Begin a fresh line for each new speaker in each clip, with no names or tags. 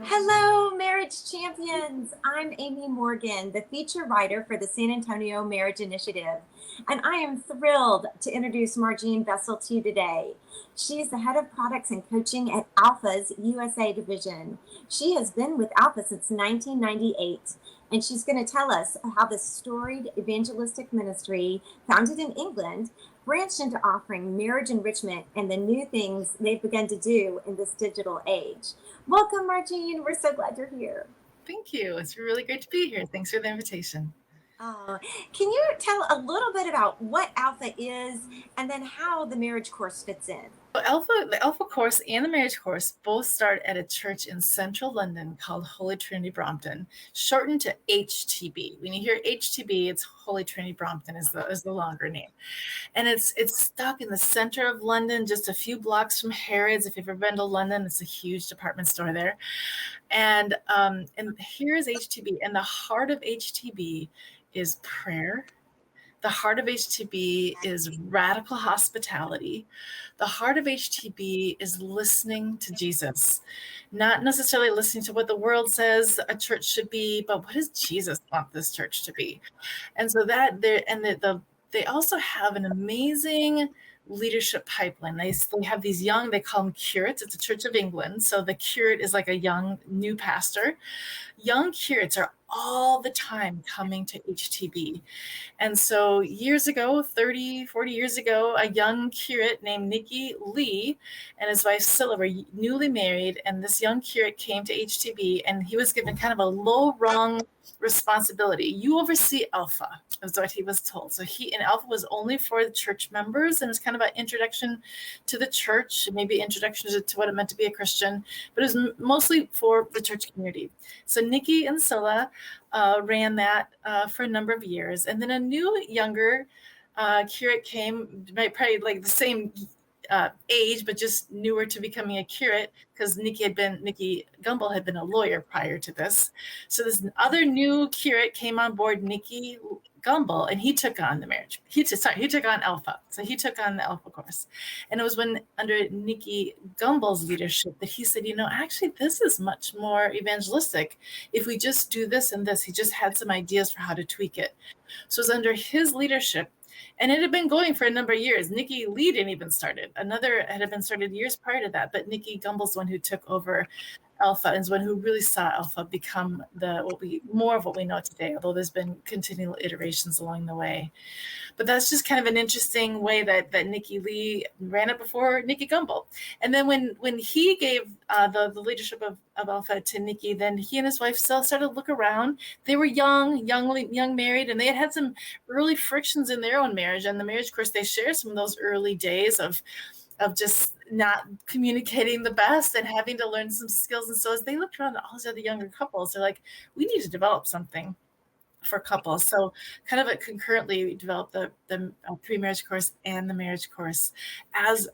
Hello, marriage champions. I'm Amy Morgan, the feature writer for the San Antonio Marriage Initiative, and I am thrilled to introduce Margene to you today. She is the head of products and coaching at Alphas USA division. She has been with Alpha since 1998, and she's going to tell us how this storied evangelistic ministry, founded in England, branched into offering marriage enrichment and the new things they've begun to do in this digital age. Welcome, Margene. We're so glad you're here.
Thank you. It's really great to be here. Thanks for the invitation.
Oh, can you tell a little bit about what Alpha is and then how the marriage course fits in?
The Alpha course and the marriage course both start at a church in central London called Holy Trinity Brompton, shortened to HTB. When you hear HTB, it's Holy Trinity Brompton is the longer name. And it's stuck in the center of London, just a few blocks from Harrods. If you've ever been to London, it's a huge department store there. And here's HTB. And the heart of HTB is prayer. The heart of HTB is radical hospitality. The heart of HTB is listening to Jesus, not necessarily listening to what the world says a church should be, but what does Jesus want this church to be? And so they also have an amazing leadership pipeline. They have these young, they call them curates. It's a Church of England. So the curate is like a young new pastor. Young curates are all the time coming to HTB. And so years ago, 30, 40 years ago, a young curate named Nicky and his wife Sila were newly married. And this young curate came to HTB and he was given kind of a low rung responsibility. You oversee Alpha, is what he was told. So Alpha was only for the church members, and it was kind of an introduction to the church, maybe introduction to what it meant to be a Christian, but it was mostly for the church community. So Nicky and Sila ran that for a number of years, and then a new, younger curate came, probably like the same age, but just newer to becoming a curate, because Nicky Gumbel had been a lawyer prior to this. So this other new curate came on board, Nicky Gumbel, and he took on the marriage. He took on Alpha. So he took on the Alpha course. And it was when under Nicky Gumbel's leadership that he said, actually, this is much more evangelistic. If we just do this and this, he just had some ideas for how to tweak it. So it was under his leadership. And it had been going for a number of years. Nicky didn't even started. Another had been started years prior to that, but Nicky Gumbel's the one who took over Alpha and is one who really saw Alpha become more of what we know today, although there's been continual iterations along the way. But that's just kind of an interesting way that Nicky ran it before Nicky Gumbel. And then when he gave the leadership of Alpha to Nicky, then he and his wife Sila started to look around. They were young married, and they had some early frictions in their own marriage. And the marriage course, they share some of those early days of just not communicating the best and having to learn some skills. And so as they looked around at all these other younger couples, they're like, we need to develop something for couples. So kind of concurrently developed the pre-marriage course and the marriage course as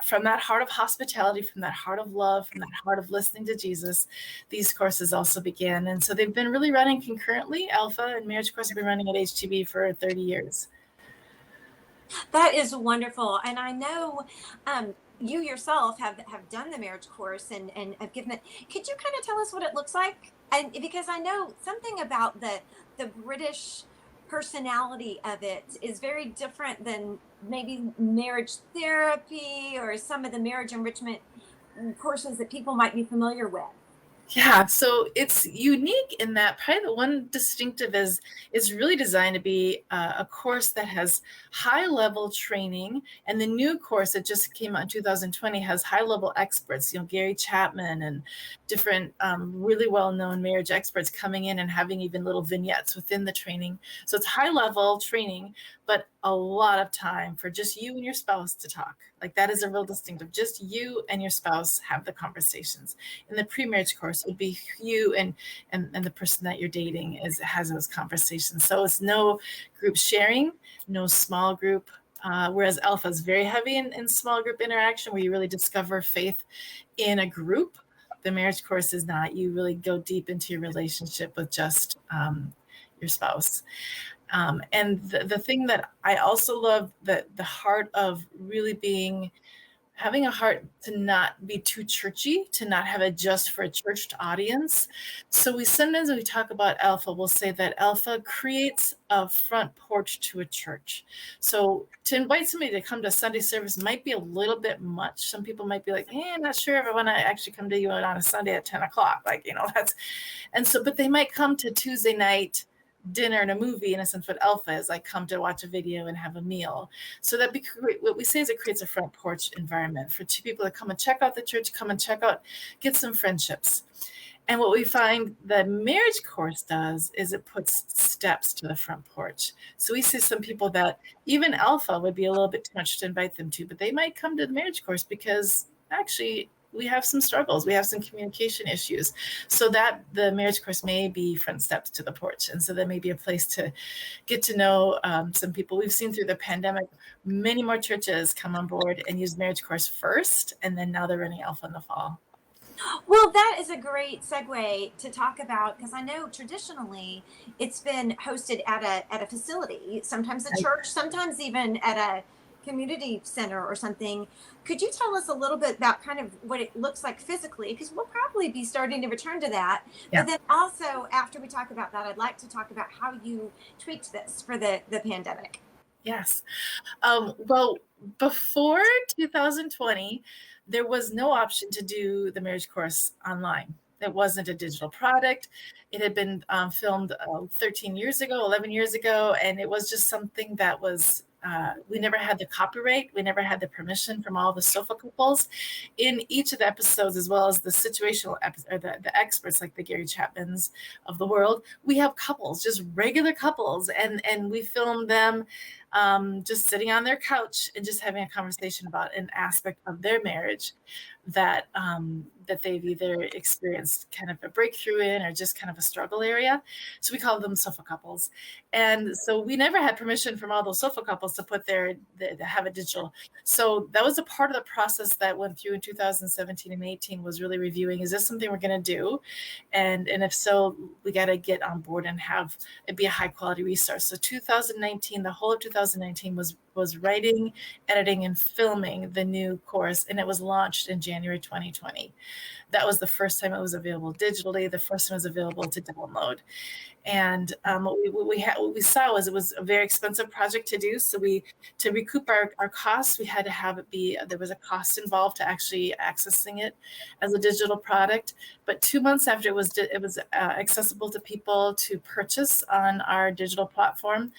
from that heart of hospitality, from that heart of love, from that heart of listening to Jesus, these courses also began. And so they've been really running concurrently. Alpha and marriage course have been running at HTB for 30 years.
That is wonderful. And I know you yourself have done the marriage course and have given it. Could you kind of tell us what it looks like? And because I know something about the British personality of it is very different than maybe marriage therapy or some of the marriage enrichment courses that people might be familiar with.
Yeah, so it's unique in that probably the one distinctive is really designed to be a course that has high-level training, and the new course that just came out in 2020 has high-level experts, Gary Chapman and different really well-known marriage experts coming in and having even little vignettes within the training. So it's high-level training, but a lot of time for just you and your spouse to talk. Like that is a real distinctive. Just you and your spouse have the conversations. In the pre-marriage course, it would be you and the person that you're dating has those conversations. So it's no group sharing, no small group. Whereas Alpha is very heavy in small group interaction, where you really discover faith in a group. The marriage course is not. You really go deep into your relationship with just your spouse. And the thing that I also love, that the heart of really being having a heart to not be too churchy, to not have it just for a churched audience. So sometimes when we talk about Alpha, we'll say that Alpha creates a front porch to a church. So to invite somebody to come to Sunday service might be a little bit much. Some people might be like, I'm not sure if I want to actually come to you on a Sunday at 10 o'clock. But they might come to Tuesday night dinner and a movie, in a sense. What Alpha is like, come to watch a video and have a meal. So what we say is it creates a front porch environment for two people to come and check out the church, get some friendships. And what we find the marriage course does is it puts steps to the front porch. So we see some people that even Alpha would be a little bit too much to invite them to, but they might come to the marriage course because actually we have some struggles. We have some communication issues. So that the marriage course may be front steps to the porch. And so that may be a place to get to know some people. We've seen through the pandemic, many more churches come on board and use marriage course first. And then now they're running Alpha in the fall.
Well, that is a great segue to talk about, because I know traditionally it's been hosted at a facility, sometimes a church, sometimes even at a community center or something. Could you tell us a little bit about kind of what it looks like physically? Because we'll probably be starting to return to that.
Yeah.
But then also, after we talk about that, I'd like to talk about how you tweaked this for the pandemic.
Yes. Well, before 2020, there was no option to do the marriage course online. It wasn't a digital product. It had been filmed 13 years ago, 11 years ago, and it was just something that was, we never had the copyright. We never had the permission from all the sofa couples. In each of the episodes, as well as the situational or the experts like the Gary Chapmans of the world, we have couples, just regular couples, and we film them just sitting on their couch and just having a conversation about an aspect of their marriage that they've either experienced kind of a breakthrough in or just kind of a struggle area. So we call them sofa couples. And so we never had permission from all those sofa couples to put to have a digital. So that was a part of the process that went through in 2017 and 18, was really reviewing, is this something we're going to do? And if so, we got to get on board and have it be a high quality resource. So 2019, the whole of 2019 was writing, editing, and filming the new course, and it was launched in January 2020. That was the first time it was available digitally, the first time it was available to download. And what we saw was it was a very expensive project to do. So to recoup our costs, we had to have it be, there was a cost involved to actually accessing it as a digital product. But 2 months after it was accessible to people to purchase on our digital platform,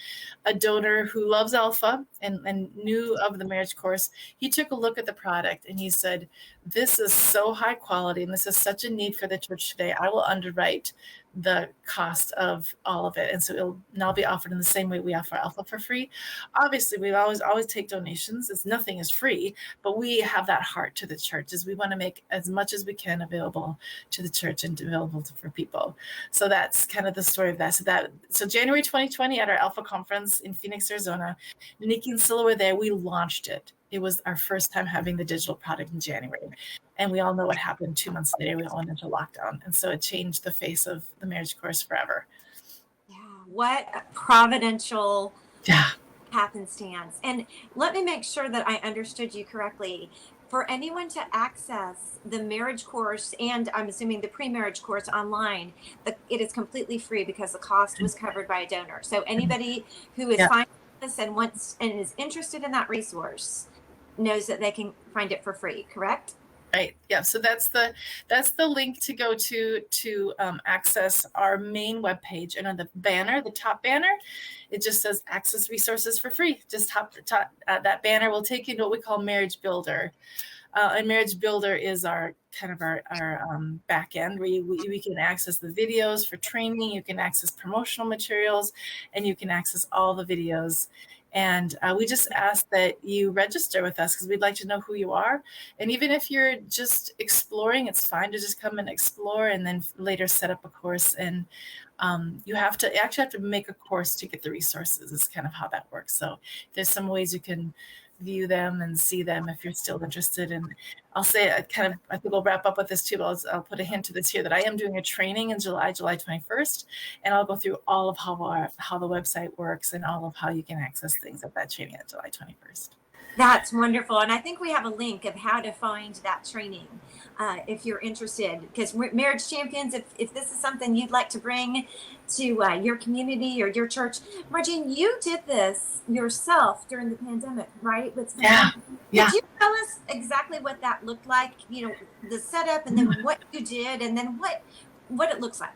a donor who loves Alpha and knew of the marriage course, he took a look at the product and he said, this is so high quality and this is such a need for the church today. I will underwrite the cost of all of it. And so it'll now be offered in the same way we offer Alpha for free. Obviously, we always take donations, as nothing is free, but we have that heart to the church, as we want to make as much as we can available to the church and available for people. So that's kind of the story of that. So January 2020 at our Alpha conference in Phoenix, Arizona, Nicky and Sila were there. We launched it. It was our first time having the digital product in January. And we all know what happened 2 months later. We all went into lockdown. And so it changed the face of the marriage course forever.
Yeah, what a providential happenstance. And let me make sure that I understood you correctly. For anyone to access the marriage course, and I'm assuming the pre-marriage course online, it is completely free because the cost was covered by a donor. So anybody who is finding this and wants and is interested in that resource knows that they can find it for free, correct?
Right. Yeah. So that's the link to go to access our main webpage. And on the banner, the top banner, it just says access resources for free. Just that banner will take you to what we call Marriage Builder. And Marriage Builder is our kind of our back end, where we can access the videos for training, you can access promotional materials, and you can access all the videos. And we just ask that you register with us because we'd like to know who you are. And even if you're just exploring, it's fine to just come and explore and then later set up a course. And you actually have to make a course to get the resources, is kind of how that works. So there's some ways you can view them and see them if you're still interested. And I'll say I think we'll wrap up with this too, but I'll put a hint to this here, that I am doing a training in July 21st, and I'll go through all of how the website works and all of how you can access things at that training at July 21st.
That's wonderful. And I think we have a link of how to find that training if you're interested. Because Marriage Champions, if this is something you'd like to bring to your community or your church, Margene, you did this yourself during the pandemic, right? With some
Yeah.
friends.
Yeah.
Could you tell us exactly what that looked like? You know, the setup, and then what you did, and then what it looks like.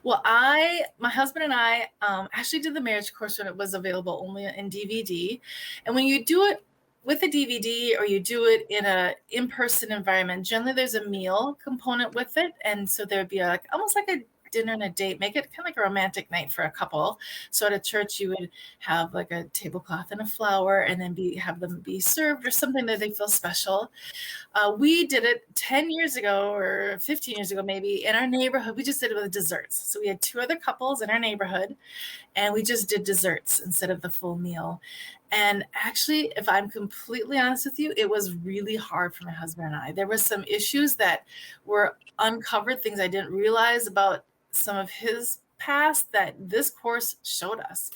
Well, my husband and I actually did the marriage course when it was available only in DVD. And when you do it with a DVD or you do it in a in-person environment, generally there's a meal component with it. And so there'd be almost like a dinner and a date, make it kind of like a romantic night for a couple. So at a church, you would have like a tablecloth and a flower and then have them be served or something that they feel special. We did it 10 years ago or 15 years ago, maybe in our neighborhood. We just did it with desserts. So we had 2 other couples in our neighborhood and we just did desserts instead of the full meal. And actually, if I'm completely honest with you, it was really hard for my husband and I. There were some issues that were uncovered, things I didn't realize about some of his past that this course showed us.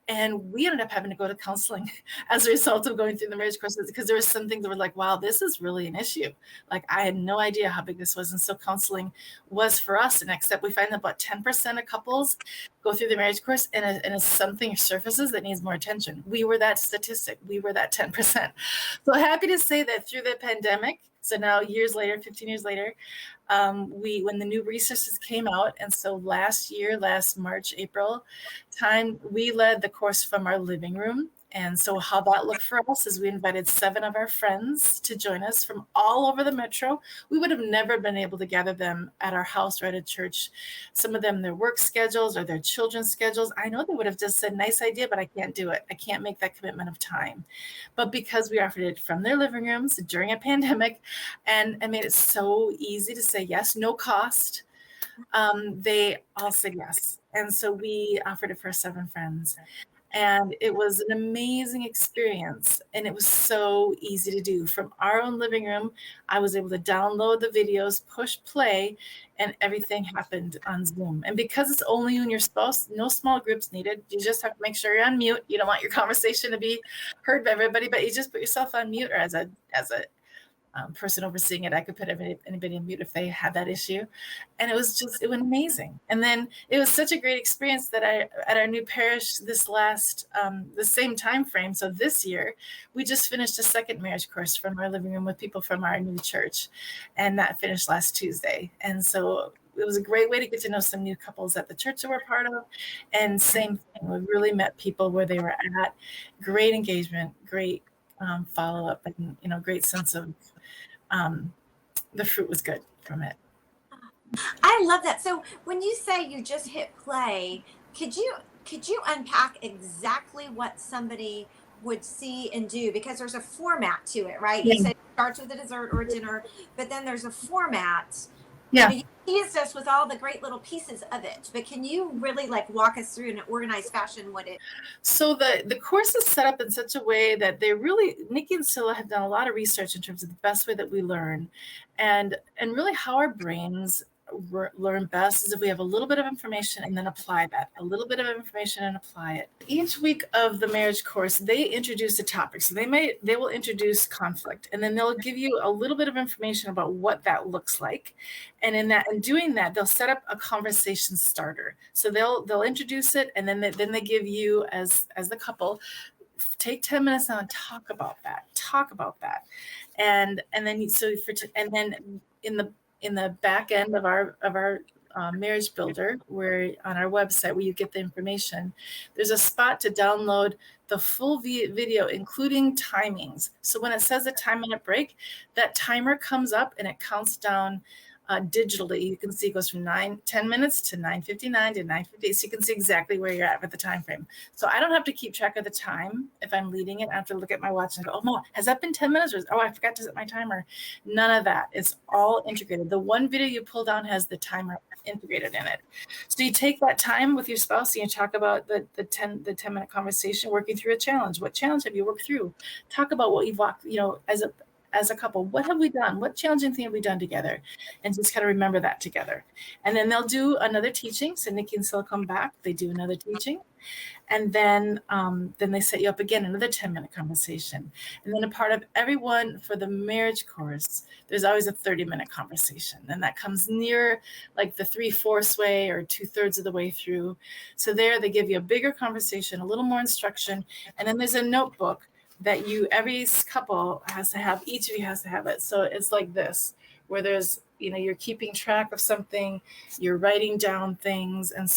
And we ended up having to go to counseling as a result of going through the marriage courses, because there were some things that were like, wow, this is really an issue. Like I had no idea how big this was. And so counseling was for us the next step. We find that about 10% of couples go through the marriage course and something surfaces that needs more attention. We were that statistic. We were that 10%. So happy to say that through the pandemic, so now years later, 15 years later, when the new resources came out, and so last March, April time, we led the course from our living room. And so how that looked for us is we invited 7 of our friends to join us from all over the metro. We would have never been able to gather them at our house or at a church. Some of them, their work schedules or their children's schedules, I know they would have just said, nice idea, but I can't do it. I can't make that commitment of time. But because we offered it from their living rooms during a pandemic and made it so easy to say yes, no cost, they all said yes. And so we offered it for 7 friends. And it was an amazing experience. And it was so easy to do. From our own living room, I was able to download the videos, push play, and everything happened on Zoom. And because it's only you and your spouse, no small groups needed. You just have to make sure you're on mute. You don't want your conversation to be heard by everybody, but you just put yourself on mute, or as a person overseeing it. I could put anybody in mute if they had that issue. And it was amazing. And then it was such a great experience that at our new parish the same time frame. So this year, we just finished a second marriage course from our living room with people from our new church. And that finished last Tuesday. And so it was a great way to get to know some new couples at the church that we're part of. And same thing, we really met people where they were at. Great engagement, great follow-up, and great sense of the fruit was good from it.
I love that. So when you say you just hit play, could you unpack exactly what somebody would see and do? Because there's a format to it, right? You
Yeah.
said it starts with a dessert or a dinner, but then there's a format.
Yeah.
You teased us with all the great little pieces of it, but can you really like walk us through in an organized fashion what it?
So the course is set up in such a way that Nicky and Sila have done a lot of research in terms of the best way that we learn, and really how our brains learn best is if we have a little bit of information and then apply that, a little bit of information and apply it. Each week of the marriage course, they introduce a topic. So they will introduce conflict, and then they'll give you a little bit of information about what that looks like. And in doing that, they'll set up a conversation starter. So they'll introduce it, and then they give you as the couple, take 10 minutes now and talk about that. And then in the back end of our marriage builder, where on our website where you get the information, there's a spot to download the full video, including timings. So when it says a 10-minute break, that timer comes up and it counts down digitally. You can see it goes from 10 minutes to 9:59 to 9:50. So you can see exactly where you're at with the time frame. So I don't have to keep track of the time if I'm leading it. I have to look at my watch and go, oh, Mom, has that been 10 minutes? Or, I forgot to set my timer. None of that. It's all integrated. The one video you pull down has the timer integrated in it. So you take that time with your spouse and you talk about the 10-minute conversation, working through a challenge. What challenge have you worked through? Talk about what you've walked, as a couple, what have we done? What challenging thing have we done together? And just kind of remember that together. And then they'll do another teaching. So Nicky and Sila come back, they do another teaching. And then they set you up again, another 10-minute conversation. And then a part of everyone for the marriage course, there's always a 30-minute conversation. And that comes near like the 3/4 way or 2/3 of the way through. So there they give you a bigger conversation, a little more instruction. And then there's a notebook that every couple has to have, each of you has to have it. So it's like this, where there's, you're keeping track of something, you're writing down things. And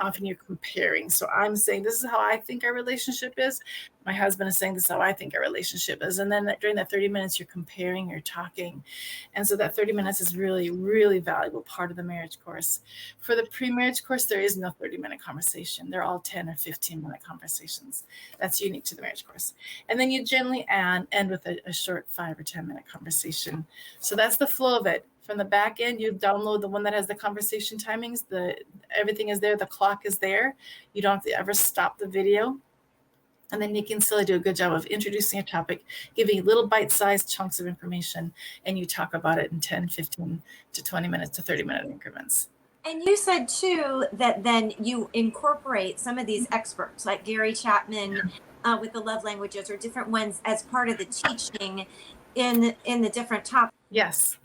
often you're comparing. So I'm saying, this is how I think our relationship is. My husband is saying, this is how I think our relationship is. And then during that 30 minutes, you're comparing, you're talking. And so that 30 minutes is really, really valuable part of the marriage course. For the pre-marriage course, there is no 30-minute conversation. They're all 10 or 15-minute conversations. That's unique to the marriage course. And then you generally end with a short 5 or 10-minute conversation. So that's the flow of it. From the back end, you download the one that has the conversation timings. Everything is there. The clock is there. You don't have to ever stop the video. And then Nicky and Sila do a good job of introducing a topic, giving you little bite-sized chunks of information, and you talk about it in 10, 15 to 20 minutes to 30-minute increments.
And you said, too, that then you incorporate some of these experts like Gary Chapman with the love languages or different ones as part of the teaching in the different topics.
Yes.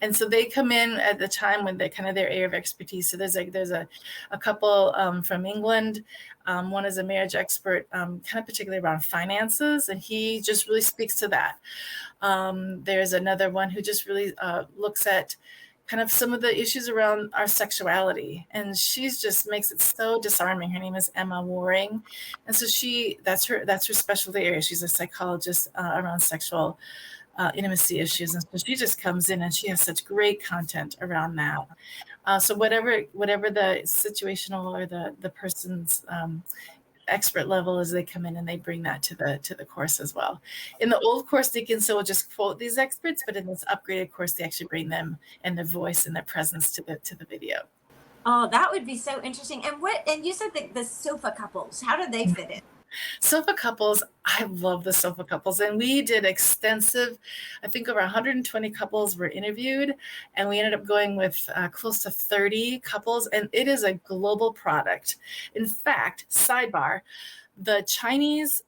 And so they come in at the time when they're kind of their area of expertise. So there's a couple from England. One is a marriage expert, kind of particularly around finances, and he just really speaks to that. There's another one who just really looks at kind of some of the issues around our sexuality, and she's just makes it so disarming. Her name is Emma Waring, and so that's her specialty area. She's a psychologist around sexual intimacy issues, and so she just comes in and she has such great content around that. So whatever the situational or the person's expert level is, they come in and they bring that to the course as well. In the old course, Nicky and Sila will just quote these experts, but in this upgraded course, they actually bring them and their voice and their presence to the video.
Oh, that would be so interesting. And you said the sofa couples, how do they fit in?
Sofa couples, I love the sofa couples. And we did extensive, I think over 120 couples were interviewed, and we ended up going with close to 30 couples, and it is a global product. In fact, sidebar, the Chinese,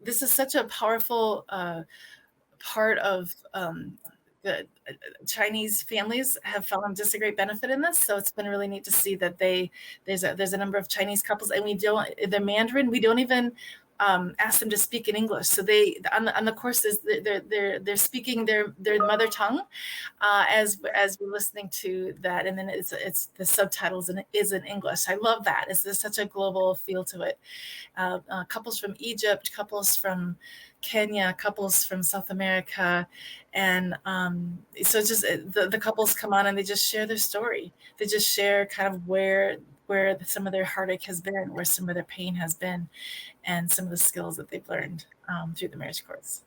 this is such a powerful part of the Chinese families have found just a great benefit in this. So it's been really neat to see that there's a number of Chinese couples, and the Mandarin, we don't even ask them to speak in English. So they on the courses they're speaking their mother tongue as we're listening to that, and then it's the subtitles is in English. I love that. There's such a global feel to it. Couples from Egypt, couples from Kenya, couples from South America, and so just the couples come on and they just share their story. They just share kind of where some of their heartache has been, where some of their pain has been, and some of the skills that they've learned through the marriage course.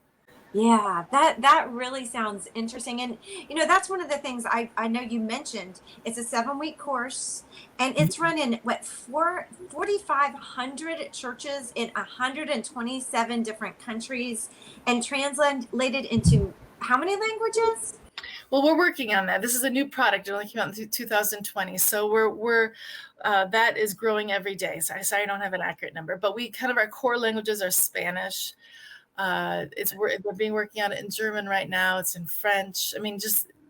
Yeah, that really sounds interesting. And, that's one of the things I know you mentioned. It's a 7-week course, and it's run in 4,500 churches in 127 different countries and translated into how many languages?
Well, we're working on that. This is a new product. It only came out in 2020. So we're that is growing every day. Sorry, I don't have an accurate number, but our core languages are Spanish. We're being working on it in German right now. It's in French. I mean,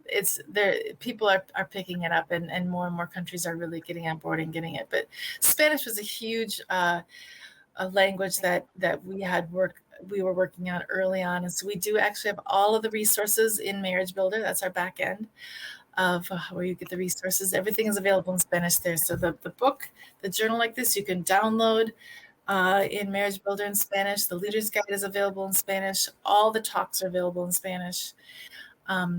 it's there. People are picking it up, and more countries are really getting on board and getting it. But Spanish was a huge a language that we were working on early on, and so we do actually have all of the resources in Marriage Builder. That's our back end of where you get the resources. Everything is available in Spanish there. So the book, the journal like this, you can download in Marriage Builder in Spanish. The Leader's Guide is available in Spanish. All the talks are available in Spanish.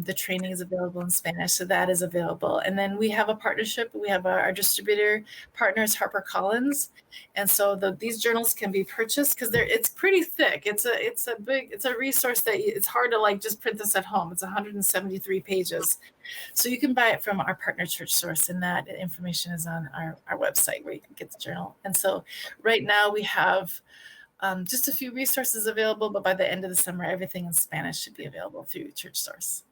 The training is available in Spanish, so that is available. And then we have a partnership. We have our distributor partners, HarperCollins, and so these journals can be purchased because it's pretty thick. It's a resource that it's hard to just print this at home. It's 173 pages, so you can buy it from our partner church source, and that information is on our website where you can get the journal. And so right now we have just a few resources available, but by the end of the summer, everything in Spanish should be available through Church Source.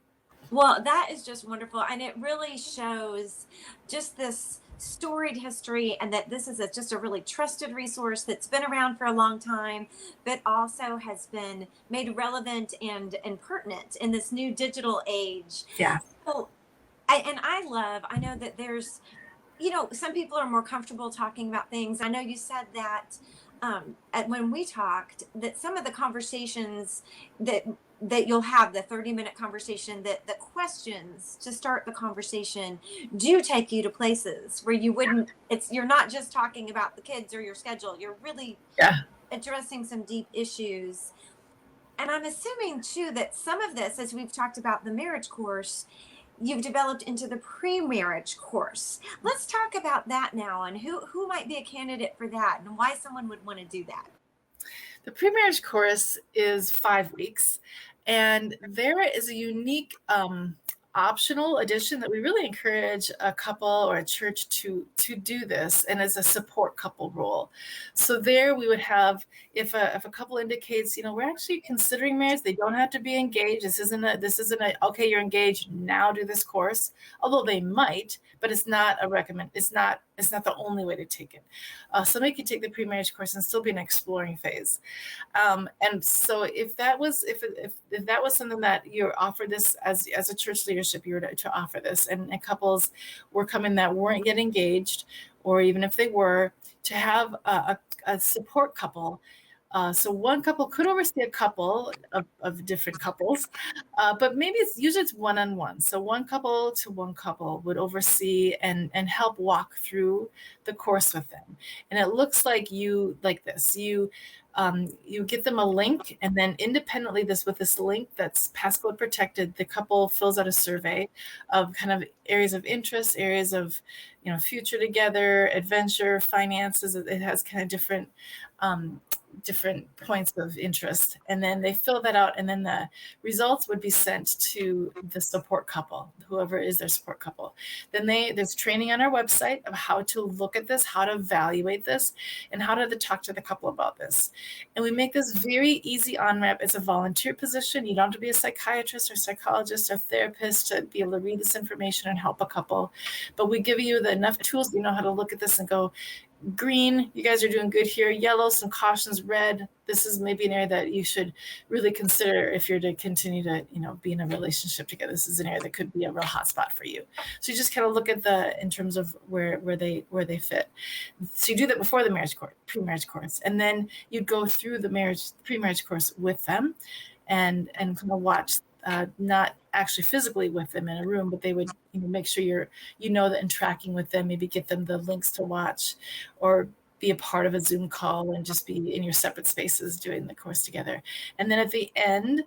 Well, that is just wonderful. And it really shows just this storied history, and that this is just a really trusted resource that's been around for a long time, but also has been made relevant and pertinent in this new digital age.
Yeah.
So, I know that there's, some people are more comfortable talking about things. I know you said that when we talked, that some of the conversations that you'll have, the 30-minute conversation, that the questions to start the conversation do take you to places where you wouldn't. You're not just talking about the kids or your schedule. You're really
Yeah.
addressing some deep issues. And I'm assuming too that some of this, as we've talked about the marriage course, you've developed into the pre-marriage course. Let's talk about that now, and who might be a candidate for that, and why someone would want to do that.
The pre-marriage course is 5 weeks, and there is a unique optional addition that we really encourage a couple or a church to do this, and as a support couple role. So there we would have, if a couple indicates, we're actually considering marriage, they don't have to be engaged. This isn't a okay, you're engaged, now do this course. Although they might, but it's not a recommend. It's not the only way to take it. Somebody could take the pre-marriage course and still be in an exploring phase. And so if that was something that you're offered this as a church leadership, you were to offer this, and couples were coming that weren't yet engaged, or even if they were, to have a support couple. So one couple could oversee a couple of different couples, but maybe it's one-on-one. So one couple to one couple would oversee and help walk through the course with them. And it looks like this. You get them a link, and then independently with this link that's passcode protected, the couple fills out a survey of kind of areas of interest, areas of future together, adventure, finances. It has kind of different points of interest, and then they fill that out, and then the results would be sent to the support couple, whoever is their support couple. Then there's training on our website of how to look at this, how to evaluate this, and how to talk to the couple about this. And we make this very easy on-ramp. It's a volunteer position. You don't have to be a psychiatrist or psychologist or therapist to be able to read this information and help a couple, but we give you enough tools, how to look at this and go, green, you guys are doing good here. Yellow, some cautions. Red, this is maybe an area that you should really consider if you're to continue to, be in a relationship together. This is an area that could be a real hot spot for you. So you just kind of look at in terms of where they fit. So you do that before the marriage course, pre-marriage course, and then you go through the pre-marriage course with them, and kind of watch. Not actually physically with them in a room, but they would make sure that in tracking with them, maybe get them the links to watch, or be a part of a Zoom call and just be in your separate spaces doing the course together. And then at the end,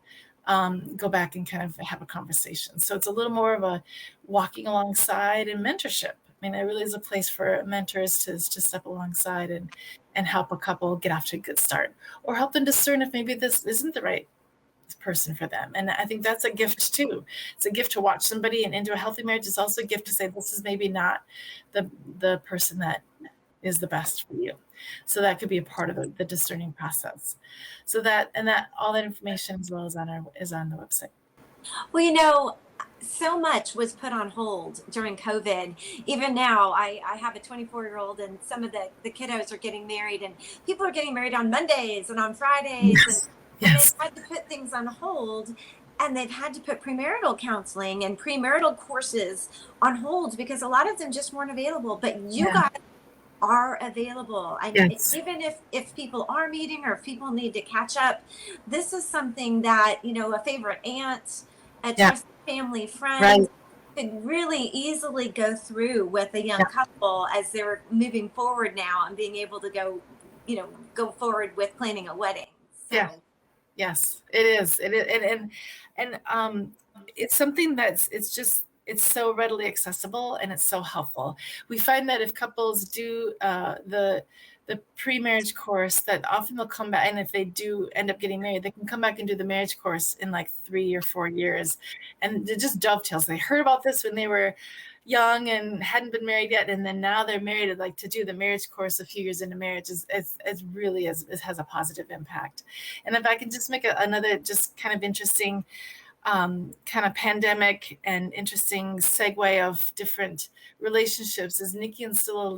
go back and kind of have a conversation. So it's a little more of a walking alongside and mentorship. I mean, it really is a place for mentors to step alongside and help a couple get off to a good start, or help them discern if maybe this isn't the right person for them. And I think that's a gift too. It's a gift to watch somebody and into a healthy marriage. It's also a gift to say, this is maybe not the person that is the best for you. So that could be a part of the discerning process. So that all that information as well is on the website.
Well, so much was put on hold during COVID. Even now, I have a 24-year-old, and some of the kiddos are getting married, and people are getting married on Mondays and on Fridays.
Yes.
And they've had to put things on hold, and they've had to put premarital counseling and premarital courses on hold because a lot of them just weren't available. But you guys are available. And even if people are meeting, or if people need to catch up, this is something that, a favorite aunt, a trusted family friend could really easily go through with a young couple as they're moving forward now and being able to go forward with planning a wedding. So.
Yeah. Yes, it is. And it's something it's so readily accessible, and it's so helpful. We find that if couples do the pre-marriage course, that often they'll come back, and if they do end up getting married, they can come back and do the marriage course in like 3 or 4 years, and it just dovetails. They heard about this when they were young and hadn't been married yet, and then now they're married. Like to do the marriage course a few years into marriage is really it has a positive impact. And if I can just make another just kind of interesting kind of pandemic and interesting segue of different relationships is Nicky and Sila,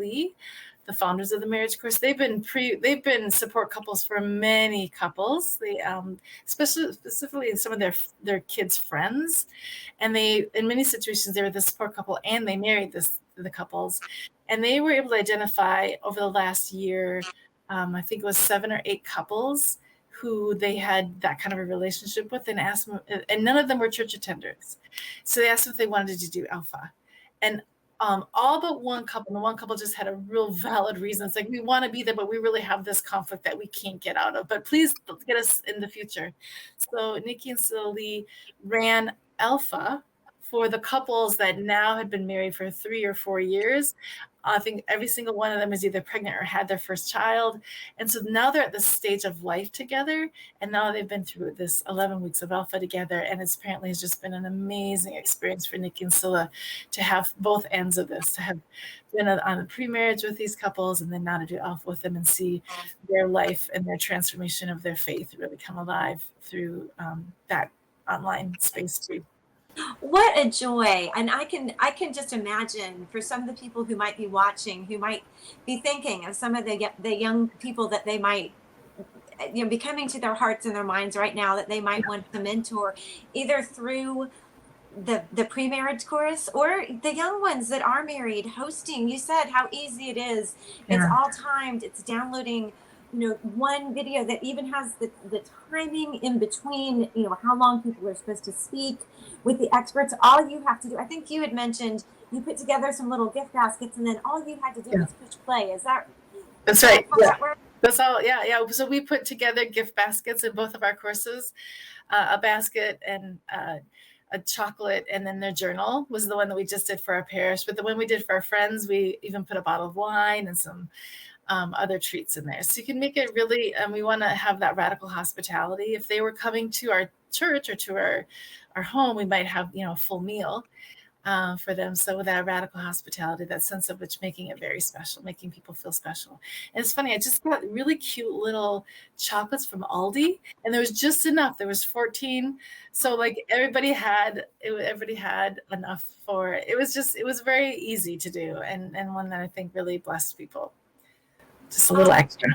the founders of the marriage course. They've been support couples for many couples. They specifically some of their kids' friends, and they in many situations they were the support couple and they married the couples, and they were able to identify over the last year, I think it was 7 or 8 couples who they had that kind of a relationship with, and asked them, and none of them were church attenders. So they asked them if they wanted to do Alpha. And all but one couple, and the one couple just had a real valid reason. It's like, we want to be there, but we really have this conflict that we can't get out of. But please get us in the future. So Nicky and Sila ran Alpha for the couples that now had been married for 3 or 4 years. I think every single one of them is either pregnant or had their first child. And so now they're at this stage of life together. And now they've been through this 11 weeks of Alpha together. And it's apparently has just been an amazing experience for Nicky and Sila to have both ends of this, to have been on a pre-marriage with these couples and then now to do Alpha with them and see their life and their transformation of their faith really come alive through that online space too.
What a joy. And I can just imagine for some of the people who might be watching, who might be thinking of some of the young people that they might be coming to their hearts and their minds right now, that they might want to mentor either through the pre-marriage course or the young ones that are married. Hosting, you said how easy it is. It's all timed. It's downloading one video that even has the timing in between, how long people are supposed to speak with the experts. All you have to do, I think you had mentioned, you put together some little gift baskets and then all you had to do was push play. Is that?
That's right. Yeah. That's all. Yeah. So we put together gift baskets in both of our courses, a basket and a chocolate, and then their journal was the one that we just did for our parish. But the one we did for our friends, we even put a bottle of wine and some other treats in there. So you can make it really, we want to have that radical hospitality. If they were coming to our church or to our home, we might have, a full meal for them. So with that radical hospitality, that sense of which making it very special, making people feel special. And it's funny, I just got really cute little chocolates from Aldi, and there was just enough. There was 14. So like everybody had enough for it. It was very easy to do, and one that I think really blessed people. Just a little extra.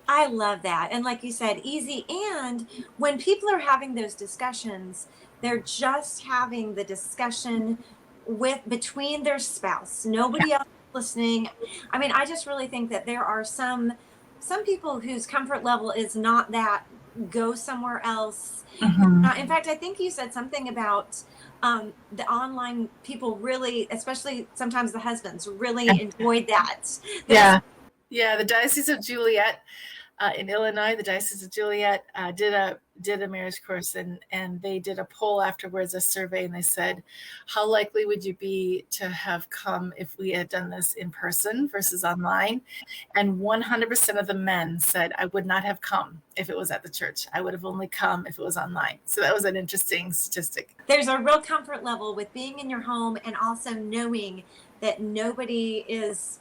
I love that. And like you said, easy. And when people are having those discussions, they're just having the discussion between their spouse, nobody else listening. I mean, I just really think that there are some people whose comfort level is not that go somewhere else. In fact, I think you said something about the online people really, especially sometimes the husbands, really enjoyed that.
Yeah, the Diocese of Joliet in Illinois, the Diocese of Joliet did a marriage course, and they did a poll afterwards, a survey, and they said, how likely would you be to have come if we had done this in person versus online? And 100% of the men said, I would not have come if it was at the church. I would have only come if it was online. So that was an interesting statistic.
There's a real comfort level with being in your home and also knowing that nobody is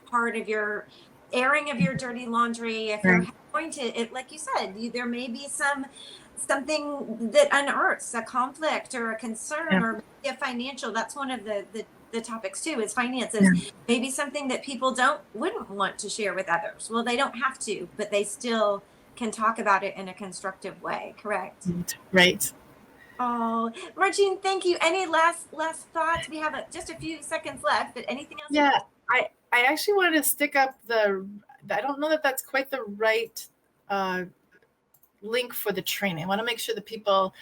part of your airing of your dirty laundry. If you're going to, like you said, there may be something that unearths a conflict or a concern or maybe a financial. That's one of the topics too, is finances. Maybe something that people wouldn't want to share with others. Well, they don't have to, but they still can talk about it in a constructive way. Correct?
Right.
Oh, Margene, thank you. Any last thoughts? We have just a few seconds left, but anything else?
Yeah, I actually wanted to stick up I don't know that that's quite the right link for the training. I want to make sure that people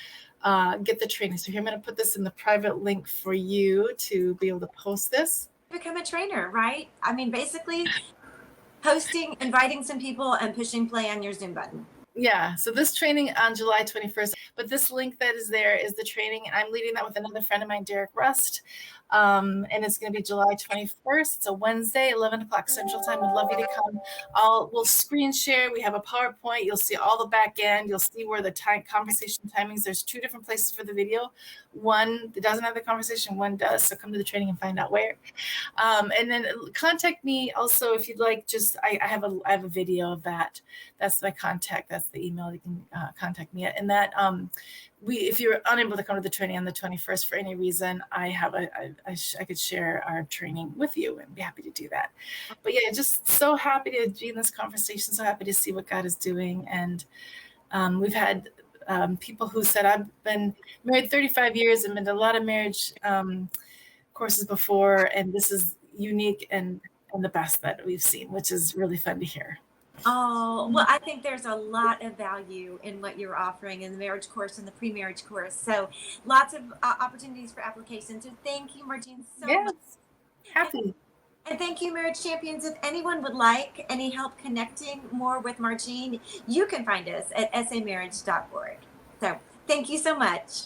get the training. So here, I'm going to put this in the private link for you to be able to post this.
Become a trainer, right? I mean, basically hosting, inviting some people and pushing play on your Zoom button.
Yeah, so this training on July 21st, but this link that is there is the training, and I'm leading that with another friend of mine, Derek Rust, and it's going to be July 21st. It's a Wednesday, 11 o'clock Central Time. We'd love you to come. We'll screen share. We have a PowerPoint. You'll see all the back end. You'll see where the conversation timings. There's 2 different places for the video. One that doesn't have the conversation, one does. So come to the training and find out where. And then contact me also if you'd like. Just I have a video of that. That's my contact. That's the email you can contact me at. And that if you're unable to come to the training on the 21st for any reason, I could share our training with you and be happy to do that. But yeah, just so happy to be in this conversation. So happy to see what God is doing. And we've had people who said, I've been married 35 years and been to a lot of marriage courses before, and this is unique and the best that we've seen, which is really fun to hear.
Oh, well, I think there's a lot of value in what you're offering in the marriage course and the pre-marriage course. So lots of opportunities for application. So thank you, Margene, so much.
Happy.
And thank you, Marriage Champions. If anyone would like any help connecting more with Margene, you can find us at samarriage.org. So thank you so much.